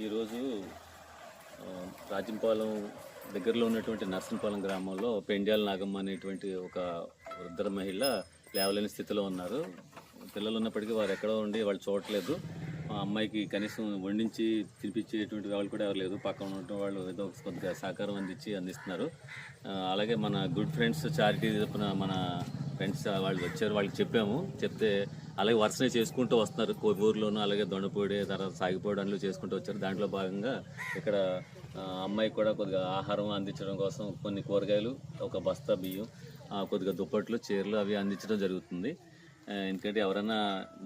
ఈరోజు రాజంపాలెం దగ్గరలో ఉన్నటువంటి నర్సంపాలెం గ్రామంలో పెండ్యాల నాగమ్మ అనేటువంటి ఒక వృద్ధ మహిళ లేవలేని స్థితిలో ఉన్నారు. పిల్లలు ఉన్నప్పటికీ వారు ఎక్కడో ఉండి వాళ్ళు చూడట్లేదు. ఆ అమ్మాయికి కనీసం వండించి తినిపించేటువంటి వాళ్ళు కూడా ఎవరు లేదు. పక్కన ఉన్న వాళ్ళు ఏదో కొద్దిగా సహకారం అందిస్తున్నారు. అలాగే మన గుడ్ ఫ్రెండ్స్ చారిటీ తరపున మన ఫ్రెండ్స్ వాళ్ళు వచ్చారు, వాళ్ళకి చెప్తే అలాగే వరుసనే చేసుకుంటూ వస్తున్నారు. ఊర్లోనూ అలాగే దొండపూడి తర్వాత సాగిపోవడం అందులో చేసుకుంటూ వచ్చారు. దాంట్లో భాగంగా ఇక్కడ అమ్మాయికి కూడా కొద్దిగా ఆహారం అందించడం కోసం కొన్ని కూరగాయలు, ఒక బస్తా బియ్యం, కొద్దిగా దుప్పట్లు, చీరలు అవి అందించడం జరుగుతుంది. ఎందుకంటే ఎవరైనా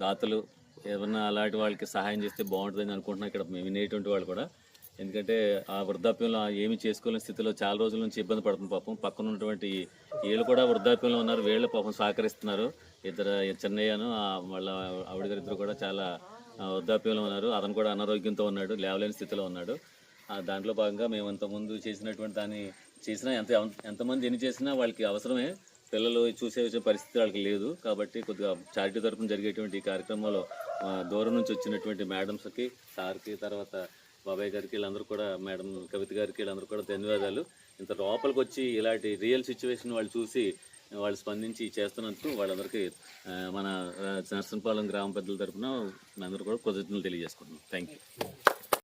దాతలు ఏమన్నా అలాంటి వాళ్ళకి సహాయం చేస్తే బాగుంటుందని అనుకుంటున్నాను ఇక్కడ వినేటువంటి వాళ్ళు కూడా. ఎందుకంటే ఆ వృద్ధాప్యంలో ఏమి చేసుకోలేని స్థితిలో చాలా రోజుల నుంచి ఇబ్బంది పడుతుంది పాపం. పక్కన ఉన్నటువంటి వీళ్ళు కూడా వృద్ధాప్యంలో ఉన్నారు, వీళ్ళు పాపం సహకరిస్తున్నారు. చిన్నయ్యను వాళ్ళ ఆవిడ గారిద్దరు కూడా చాలా వృద్ధాప్యంలో ఉన్నారు. అతను కూడా అనారోగ్యంతో ఉన్నాడు, లేవలేని స్థితిలో ఉన్నాడు. దాంట్లో భాగంగా మేము ఇంతకుముందు చేసినటువంటి దాన్ని చేసినా ఎంతమంది ఎన్ని చేసినా వాళ్ళకి అవసరమే, పిల్లలు చూసే పరిస్థితి వాళ్ళకి లేదు. కాబట్టి కొద్దిగా చారిటీ తరఫున జరిగేటువంటి ఈ కార్యక్రమంలో దూరం నుంచి వచ్చినటువంటి మేడమ్స్కి, సార్కి, తర్వాత బాబాయ్ గారికి, వీళ్ళందరూ కూడా, మేడం కవిత గారికి, వీళ్ళందరూ కూడా ధన్యవాదాలు. ఇంత లోపలికి వచ్చి ఇలాంటి రియల్ సిచ్యువేషన్ వాళ్ళు చూసి వాళ్ళు స్పందించి చేస్తున్నందుకు వాళ్ళందరికీ మన నర్సంపాలెం గ్రామ పెద్దల తరఫున అందరూ కూడా కృతజ్ఞతలు తెలియజేసుకుంటున్నాం. Thank you.